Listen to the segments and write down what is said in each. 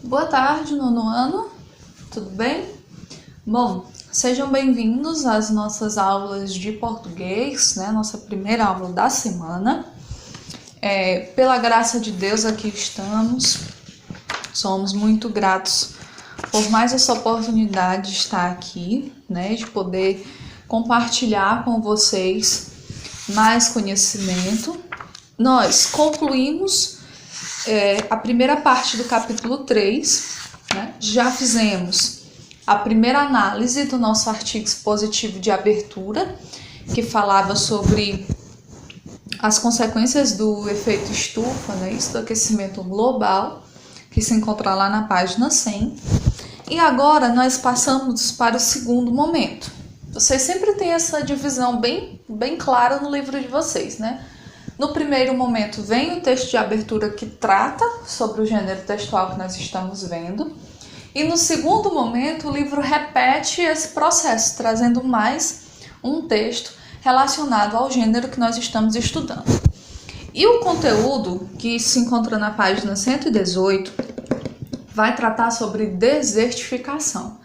Boa tarde, nono ano, tudo bem? Bom, sejam bem-vindos às nossas aulas de português, né? Nossa primeira aula da semana. Pela graça de Deus, aqui estamos. Somos muito gratos por mais essa oportunidade de estar aqui, né? De poder compartilhar com vocês mais conhecimento. Nós concluímos a primeira parte do capítulo 3, né? Já fizemos a primeira análise do nosso artigo expositivo de abertura, que falava sobre as consequências do efeito estufa, né? Isso do aquecimento global, que se encontra lá na página 100. E agora nós passamos para o segundo momento. Vocês sempre têm essa divisão bem clara no livro de vocês, né? No primeiro momento vem o texto de abertura que trata sobre o gênero textual que nós estamos vendo. E no segundo momento o livro repete esse processo, trazendo mais um texto relacionado ao gênero que nós estamos estudando. E o conteúdo que se encontra na página 118 vai tratar sobre desertificação.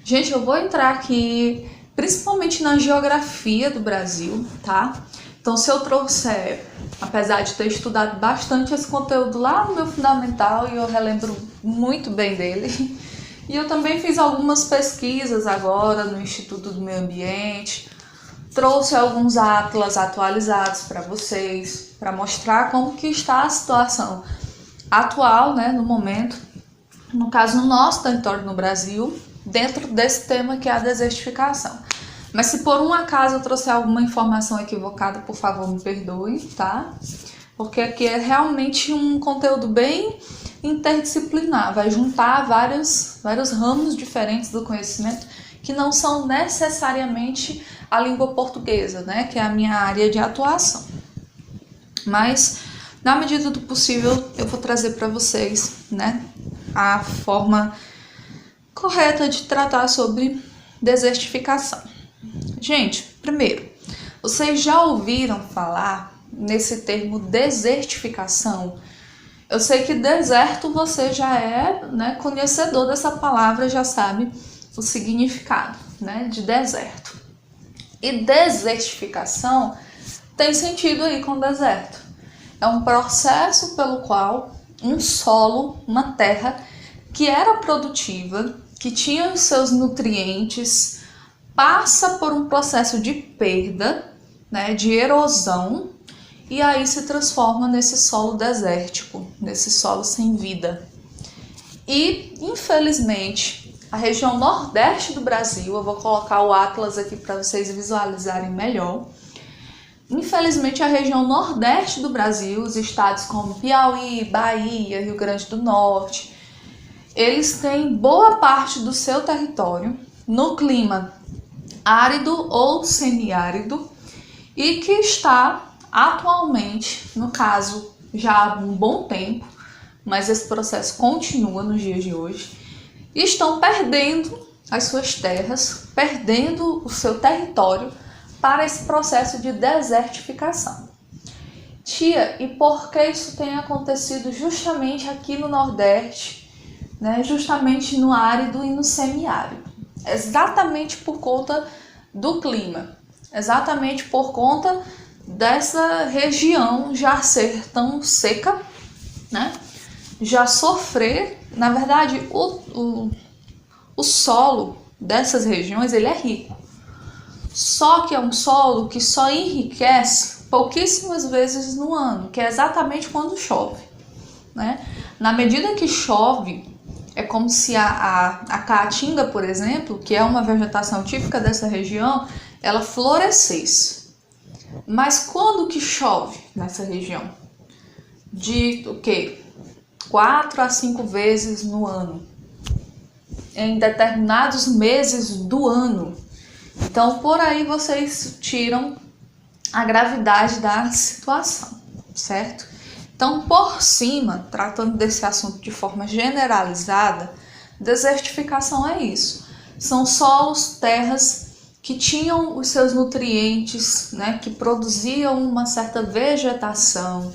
Gente, eu vou entrar aqui principalmente na geografia do Brasil, tá? Então, se eu trouxer, apesar de ter estudado bastante esse conteúdo lá no meu fundamental, e eu relembro muito bem dele, e eu também fiz algumas pesquisas agora no Instituto do Meio Ambiente, trouxe alguns atlas atualizados para vocês, para mostrar como que está a situação atual, né, no momento, no caso no nosso território no Brasil, dentro desse tema que é a desertificação. Mas se por um acaso eu trouxer alguma informação equivocada, por favor, me perdoem, tá? Porque aqui é realmente um conteúdo bem interdisciplinar, vai juntar vários ramos diferentes do conhecimento que não são necessariamente a língua portuguesa, né? Que é a minha área de atuação. Mas, na medida do possível, eu vou trazer para vocês, né, a forma correta de tratar sobre desertificação. Gente, primeiro, vocês já ouviram falar nesse termo desertificação? Eu sei que deserto você já é, né, conhecedor dessa palavra, já sabe o significado, né, de deserto. E desertificação tem sentido aí com deserto. É um processo pelo qual um solo, uma terra que era produtiva, que tinha os seus nutrientes, passa por um processo de perda, né, de erosão, e aí se transforma nesse solo desértico, nesse solo sem vida. E, infelizmente, a região nordeste do Brasil, eu vou colocar o atlas aqui para vocês visualizarem melhor. Infelizmente, a região nordeste do Brasil, os estados como Piauí, Bahia, Rio Grande do Norte, eles têm boa parte do seu território no clima árido ou semiárido e que está atualmente, no caso já há um bom tempo, mas esse processo continua nos dias de hoje, estão perdendo as suas terras, perdendo o seu território para esse processo de desertificação. Tia, e por que isso tem acontecido justamente aqui no Nordeste, né, justamente no árido e no semiárido? Exatamente por conta do clima, exatamente por conta dessa região já ser tão seca, né? Já sofrer, na verdade, o solo dessas regiões ele é rico, só que é um solo que só enriquece pouquíssimas vezes no ano, que é exatamente quando chove, né? Na medida que chove, é como se a caatinga, por exemplo, que é uma vegetação típica dessa região, ela florescesse. Mas quando que chove nessa região? De o quê? 4 a 5 vezes no ano. Em determinados meses do ano. Então, por aí vocês tiram a gravidade da situação, certo? Então, por cima, tratando desse assunto de forma generalizada, desertificação é isso. São solos, terras que tinham os seus nutrientes, né, que produziam uma certa vegetação,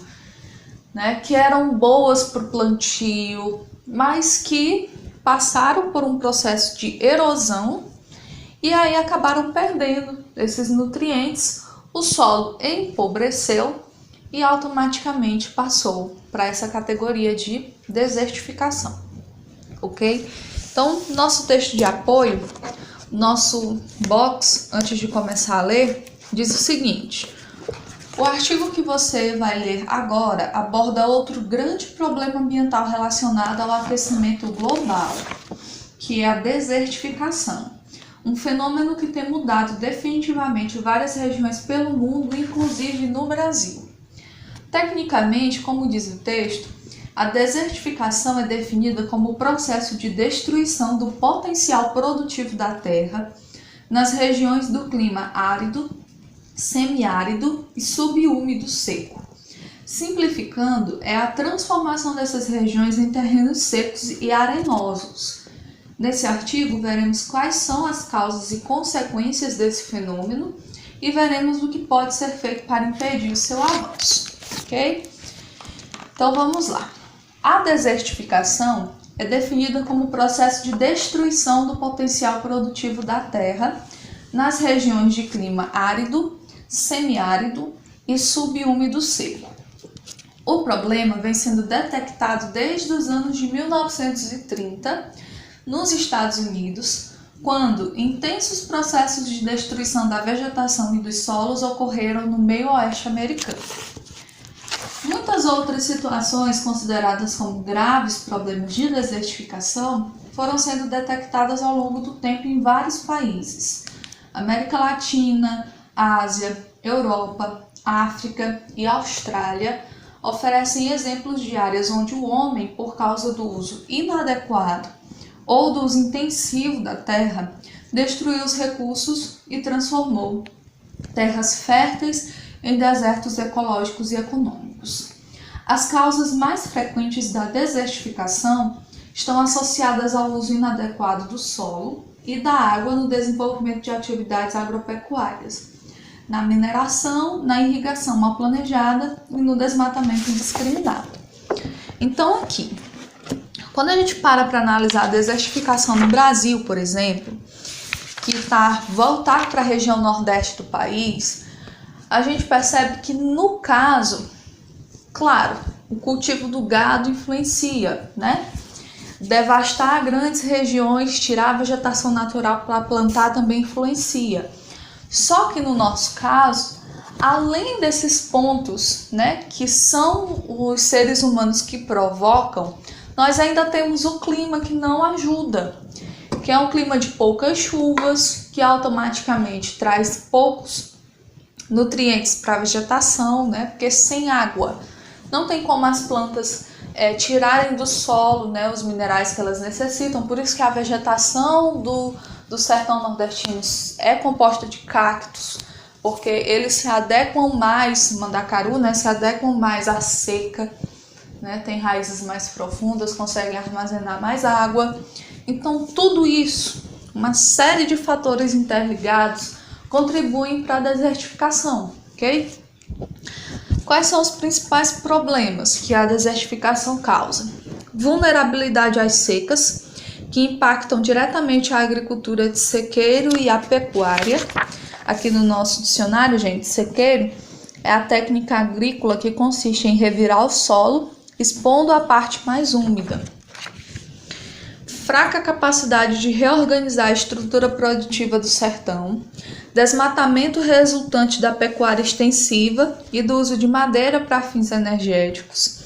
né, que eram boas para o plantio, mas que passaram por um processo de erosão e aí acabaram perdendo esses nutrientes, o solo empobreceu e automaticamente passou para essa categoria de desertificação, ok? Então, nosso texto de apoio, nosso box, antes de começar a ler, diz o seguinte: o artigo que você vai ler agora aborda outro grande problema ambiental relacionado ao aquecimento global, que é a desertificação, um fenômeno que tem mudado definitivamente várias regiões pelo mundo, inclusive no Brasil. Tecnicamente, como diz o texto, a desertificação é definida como o processo de destruição do potencial produtivo da terra nas regiões do clima árido, semiárido e subúmido seco. Simplificando, é a transformação dessas regiões em terrenos secos e arenosos. Nesse artigo, veremos quais são as causas e consequências desse fenômeno e veremos o que pode ser feito para impedir o seu avanço, ok? Então vamos lá. A desertificação é definida como o processo de destruição do potencial produtivo da terra nas regiões de clima árido, semiárido e subúmido seco. O problema vem sendo detectado desde os anos de 1930 nos Estados Unidos, quando intensos processos de destruição da vegetação e dos solos ocorreram no meio oeste americano. Muitas outras situações consideradas como graves problemas de desertificação foram sendo detectadas ao longo do tempo em vários países: América Latina, Ásia, Europa, África e Austrália oferecem exemplos de áreas onde o homem, por causa do uso inadequado ou do uso intensivo da terra, destruiu os recursos e transformou terras férteis em desertos ecológicos e econômicos. As causas mais frequentes da desertificação estão associadas ao uso inadequado do solo e da água no desenvolvimento de atividades agropecuárias, na mineração, na irrigação mal planejada e no desmatamento indiscriminado. Então aqui, quando a gente para analisar a desertificação no Brasil, por exemplo, que está voltar para a região nordeste do país, a gente percebe que no caso, claro, o cultivo do gado influencia, né? Devastar grandes regiões, tirar a vegetação natural para plantar também influencia. Só que no nosso caso, além desses pontos, né, que são os seres humanos que provocam, nós ainda temos o clima que não ajuda, que é um clima de poucas chuvas, que automaticamente traz poucos nutrientes para a vegetação, né, porque sem água não tem como as plantas tirarem do solo, né, os minerais que elas necessitam. Por isso que a vegetação do sertão nordestino é composta de cactos, porque eles se adequam mais, mandacaru, né, se adequam mais à seca, né, tem raízes mais profundas, conseguem armazenar mais água. Então tudo isso, uma série de fatores interligados, contribuem para a desertificação, ok? Quais são os principais problemas que a desertificação causa? Vulnerabilidade às secas, que impactam diretamente a agricultura de sequeiro e a pecuária. Aqui no nosso dicionário, gente, sequeiro é a técnica agrícola que consiste em revirar o solo, expondo a parte mais úmida. Fraca capacidade de reorganizar a estrutura produtiva do sertão, desmatamento resultante da pecuária extensiva e do uso de madeira para fins energéticos,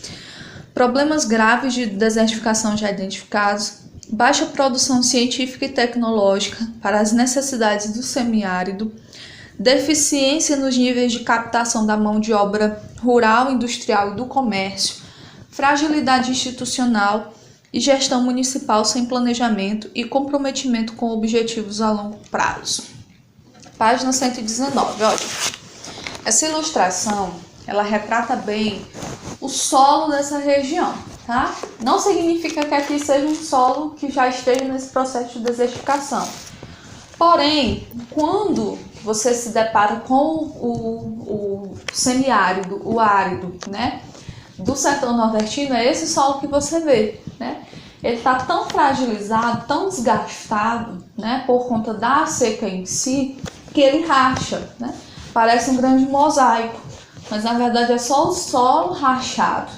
problemas graves de desertificação já identificados, baixa produção científica e tecnológica para as necessidades do semiárido, deficiência nos níveis de captação da mão de obra rural, industrial e do comércio, fragilidade institucional e gestão municipal sem planejamento e comprometimento com objetivos a longo prazo. Página 119, olha. Essa ilustração, ela retrata bem o solo dessa região, tá? Não significa que aqui seja um solo que já esteja nesse processo de desertificação. Porém, quando você se depara com o semiárido, o árido, né, do sertão nordestino, é esse solo que você vê, né? ele está tão fragilizado, tão desgastado, né, por conta da seca em si, que ele racha, né? Parece um grande mosaico, mas na verdade é só o solo rachado.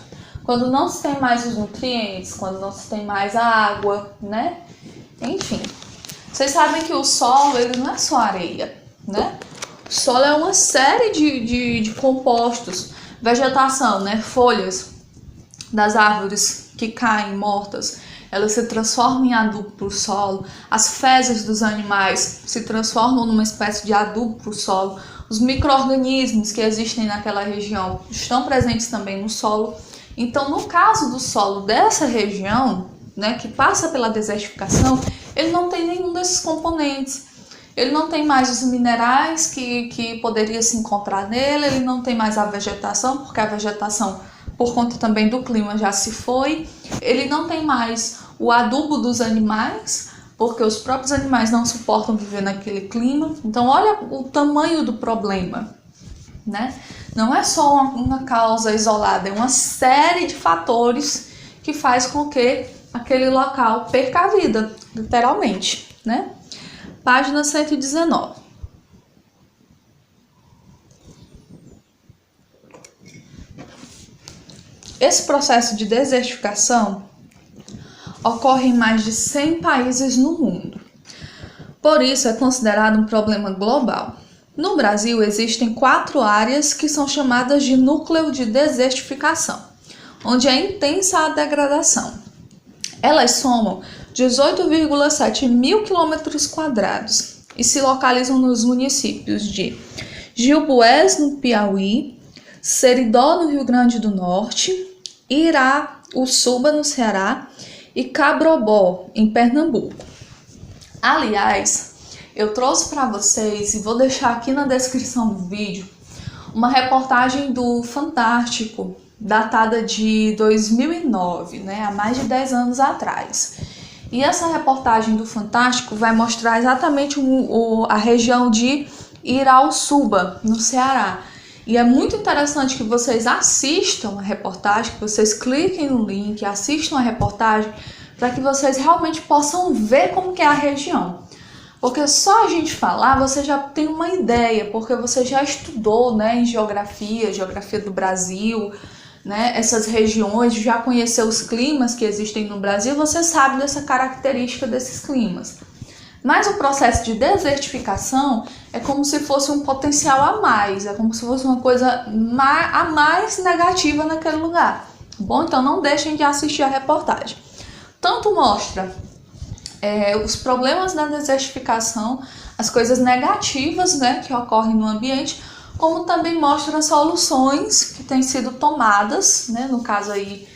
Quando não se tem mais os nutrientes, quando não se tem mais a água, né? Enfim, vocês sabem que o solo, ele não é só areia, né? O solo é uma série de compostos, vegetação, né? Folhas das árvores que caem mortas, elas se transformam em adubo para o solo. As fezes dos animais se transformam numa espécie de adubo para o solo. Os micro-organismos que existem naquela região estão presentes também no solo. Então, no caso do solo dessa região, né, que passa pela desertificação, ele não tem nenhum desses componentes. Ele não tem mais os minerais que poderia se encontrar nele, ele não tem mais a vegetação, porque a vegetação, por conta também do clima, já se foi. Ele não tem mais o adubo dos animais, porque os próprios animais não suportam viver naquele clima. Então, olha o tamanho do problema, né? Não é só uma causa isolada, é uma série de fatores que faz com que aquele local perca a vida, literalmente, né? Página 119. Esse processo de desertificação ocorre em mais de 100 países no mundo. Por isso, é considerado um problema global. No Brasil, existem 4 áreas que são chamadas de núcleo de desertificação, onde é intensa a degradação. Elas somam 18,7 mil quilômetros quadrados e se localizam nos municípios de Gilboés, no Piauí, Seridó, no Rio Grande do Norte, Iraúçuba, no Ceará, e Cabrobó, em Pernambuco. Aliás, eu trouxe para vocês, e vou deixar aqui na descrição do vídeo, uma reportagem do Fantástico, datada de 2009, né, há mais de 10 anos atrás. E essa reportagem do Fantástico vai mostrar exatamente a região de Iraúçuba, no Ceará. E é muito interessante que vocês assistam a reportagem, que vocês cliquem no link, assistam a reportagem, para que vocês realmente possam ver como que é a região. Porque só a gente falar, você já tem uma ideia, porque você já estudou, né, em geografia do Brasil, né, essas regiões, já conheceu os climas que existem no Brasil, você sabe dessa característica desses climas. Mas o processo de desertificação é como se fosse um potencial a mais, é como se fosse uma coisa a mais negativa naquele lugar. Bom, então não deixem de assistir a reportagem. Tanto mostra os problemas da desertificação, as coisas negativas, né, que ocorrem no ambiente, como também mostra soluções que têm sido tomadas, né, no caso aí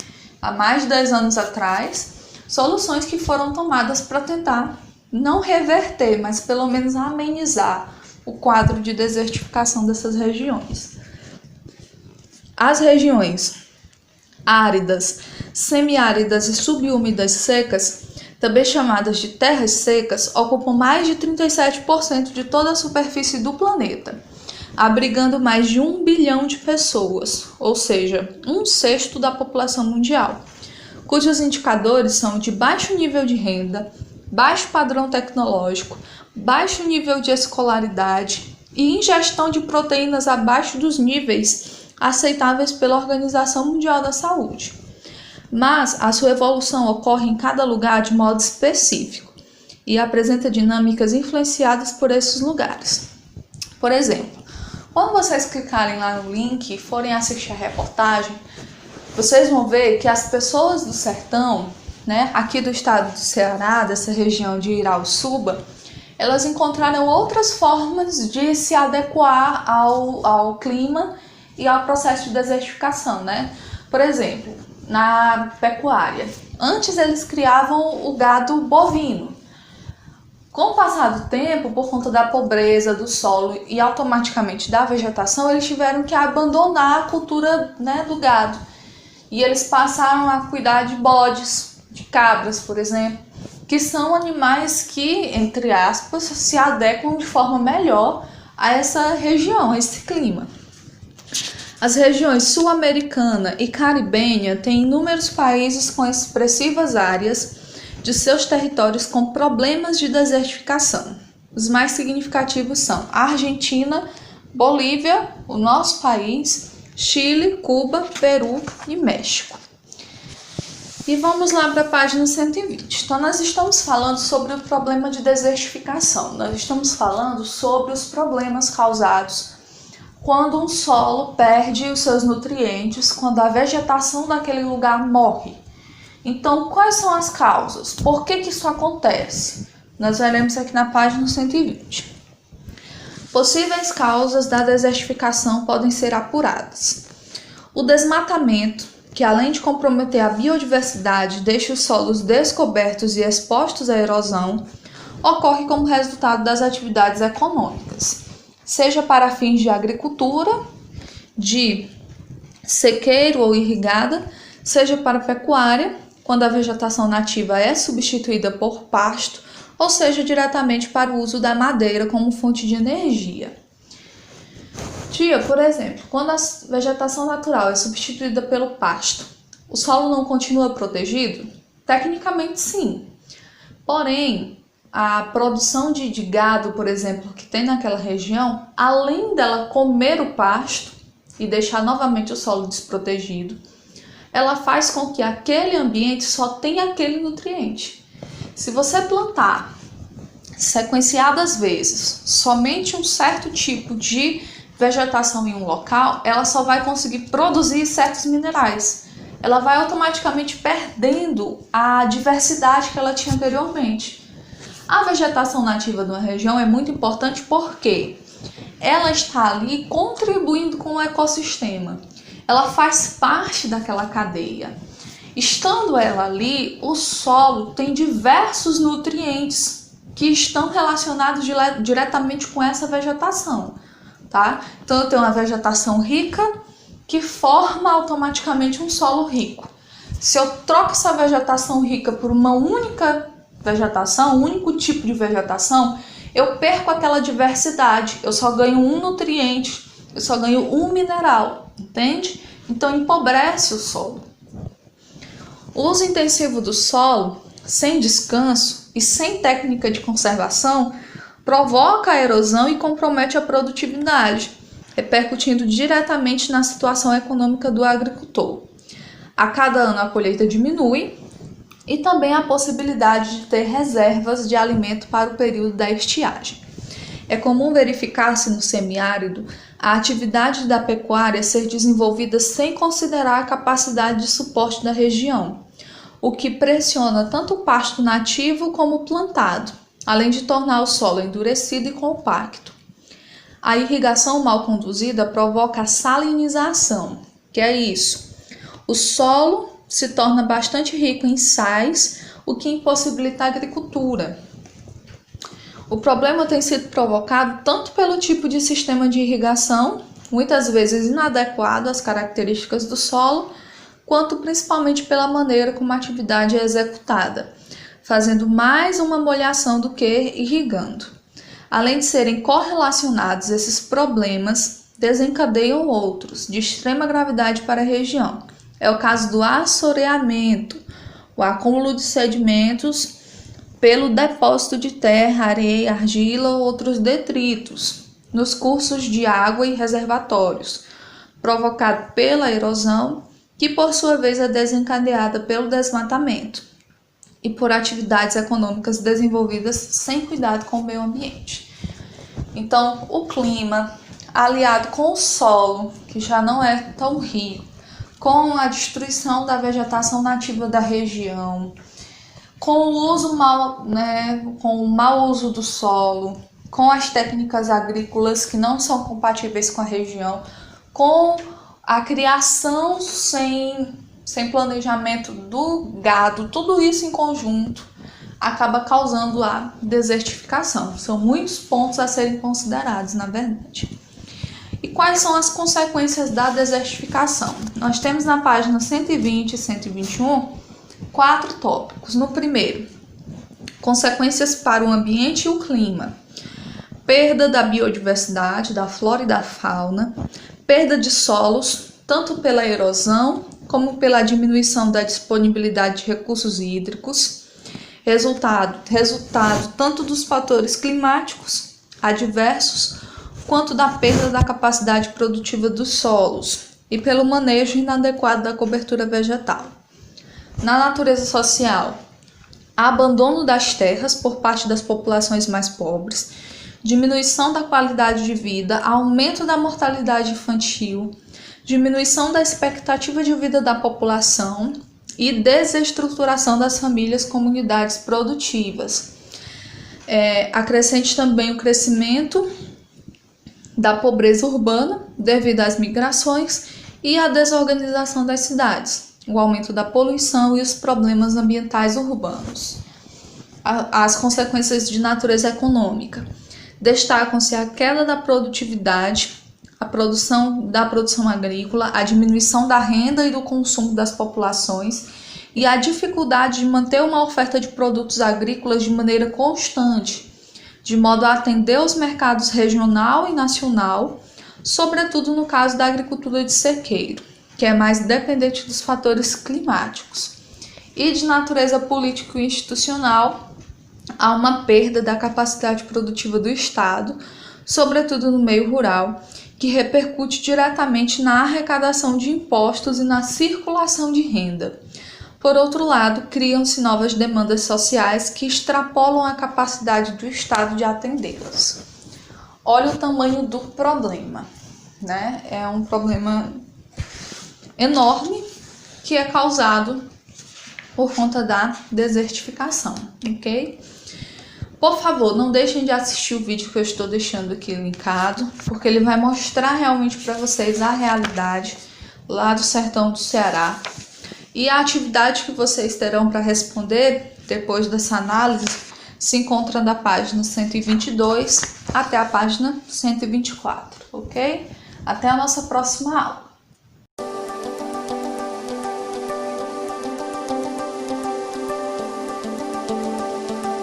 há mais de 10 anos atrás, soluções que foram tomadas para tentar não reverter, mas pelo menos amenizar o quadro de desertificação dessas regiões. As regiões áridas, semiáridas e subúmidas secas, também chamadas de terras secas, ocupam mais de 37% de toda a superfície do planeta, abrigando mais de 1 bilhão de pessoas, ou seja, 1/6 da população mundial, cujos indicadores são de baixo nível de renda, baixo padrão tecnológico, baixo nível de escolaridade e ingestão de proteínas abaixo dos níveis aceitáveis pela Organização Mundial da Saúde. Mas a sua evolução ocorre em cada lugar de modo específico e apresenta dinâmicas influenciadas por esses lugares. Por exemplo, quando vocês clicarem lá no link e forem assistir a reportagem, vocês vão ver que as pessoas do sertão, né, aqui do estado do Ceará, dessa região de Iraúçuba, elas encontraram outras formas de se adequar ao clima e ao processo de desertificação, né? Por exemplo, na pecuária. Antes eles criavam o gado bovino. Com o passar do tempo, por conta da pobreza do solo e automaticamente da vegetação, eles tiveram que abandonar a cultura, né, do gado. E eles passaram a cuidar de bodes, de cabras, por exemplo, que são animais que, entre aspas, se adequam de forma melhor a essa região, a esse clima. As regiões sul-americana e caribenha têm inúmeros países com expressivas áreas de seus territórios com problemas de desertificação. Os mais significativos são a Argentina, Bolívia, o nosso país, Chile, Cuba, Peru e México. E vamos lá para a página 120. Então, nós estamos falando sobre o problema de desertificação. Nós estamos falando sobre os problemas causados quando um solo perde os seus nutrientes, quando a vegetação daquele lugar morre. Então, quais são as causas? Por que isso acontece? Nós veremos aqui na página 120. Possíveis causas da desertificação podem ser apuradas. O desmatamento, que além de comprometer a biodiversidade, deixa os solos descobertos e expostos à erosão, ocorre como resultado das atividades econômicas, seja para fins de agricultura, de sequeiro ou irrigada, seja para pecuária, quando a vegetação nativa é substituída por pasto, ou seja, diretamente para o uso da madeira como fonte de energia. Por exemplo, quando a vegetação natural é substituída pelo pasto, o solo não continua protegido? Tecnicamente, sim. Porém, a produção de gado, por exemplo, que tem naquela região, além dela comer o pasto e deixar novamente o solo desprotegido, ela faz com que aquele ambiente só tenha aquele nutriente. Se você plantar sequenciadas vezes somente um certo tipo de vegetação em um local, ela só vai conseguir produzir certos minerais. Ela vai automaticamente perdendo a diversidade que ela tinha anteriormente. A vegetação nativa de uma região é muito importante porque ela está ali contribuindo com o ecossistema. Ela faz parte daquela cadeia. Estando ela ali, o solo tem diversos nutrientes que estão relacionados diretamente com essa vegetação, tá? Então eu tenho uma vegetação rica que forma automaticamente um solo rico. Se eu troco essa vegetação rica por uma única vegetação, um único tipo de vegetação, eu perco aquela diversidade, eu só ganho um nutriente, eu só ganho um mineral, entende? Então empobrece o solo. O uso intensivo do solo, sem descanso e sem técnica de conservação, provoca a erosão e compromete a produtividade, repercutindo diretamente na situação econômica do agricultor. A cada ano a colheita diminui e também a possibilidade de ter reservas de alimento para o período da estiagem. É comum verificar-se no semiárido a atividade da pecuária ser desenvolvida sem considerar a capacidade de suporte da região, o que pressiona tanto o pasto nativo como o plantado, além de tornar o solo endurecido e compacto. A irrigação mal conduzida provoca a salinização, que é isso. O solo se torna bastante rico em sais, o que impossibilita a agricultura. O problema tem sido provocado tanto pelo tipo de sistema de irrigação, muitas vezes inadequado às características do solo, quanto principalmente pela maneira como a atividade é executada, fazendo mais uma molhação do que irrigando. Além de serem correlacionados, esses problemas desencadeiam outros de extrema gravidade para a região. É o caso do assoreamento, o acúmulo de sedimentos pelo depósito de terra, areia, argila ou outros detritos nos cursos de água e reservatórios, provocado pela erosão, que por sua vez é desencadeada pelo desmatamento e por atividades econômicas desenvolvidas sem cuidado com o meio ambiente. Então, o clima, aliado com o solo, que já não é tão rico, com a destruição da vegetação nativa da região, com o uso com o mau uso do solo, com as técnicas agrícolas que não são compatíveis com a região, com a criação sem planejamento do gado, tudo isso em conjunto acaba causando a desertificação. São muitos pontos a serem considerados, na verdade. E quais são as consequências da desertificação? Nós temos na página 120 e 121 4 tópicos. No primeiro, consequências para o ambiente e o clima. Perda da biodiversidade, da flora e da fauna. Perda de solos, tanto pela erosão como pela diminuição da disponibilidade de recursos hídricos. resultado tanto dos fatores climáticos adversos, quanto da perda da capacidade produtiva dos solos e pelo manejo inadequado da cobertura vegetal. Na natureza social, abandono das terras por parte das populações mais pobres, diminuição da qualidade de vida, aumento da mortalidade infantil, diminuição da expectativa de vida da população e desestruturação das famílias como unidades produtivas. Acrescente também o crescimento da pobreza urbana devido às migrações e à desorganização das cidades, o aumento da poluição e os problemas ambientais urbanos. As consequências de natureza econômica. Destacam-se a queda da produtividade, a produção agrícola, a diminuição da renda e do consumo das populações e a dificuldade de manter uma oferta de produtos agrícolas de maneira constante, de modo a atender os mercados regional e nacional, sobretudo no caso da agricultura de sequeiro, que é mais dependente dos fatores climáticos. E de natureza político e institucional, há uma perda da capacidade produtiva do Estado, sobretudo no meio rural, que repercute diretamente na arrecadação de impostos e na circulação de renda. Por outro lado, criam-se novas demandas sociais que extrapolam a capacidade do Estado de atendê-las. Olha o tamanho do problema, né? É um problema enorme que é causado por conta da desertificação, ok? Por favor, não deixem de assistir o vídeo que eu estou deixando aqui linkado, porque ele vai mostrar realmente para vocês a realidade lá do sertão do Ceará. E a atividade que vocês terão para responder depois dessa análise se encontra da página 122 até a página 124, ok? Até a nossa próxima aula.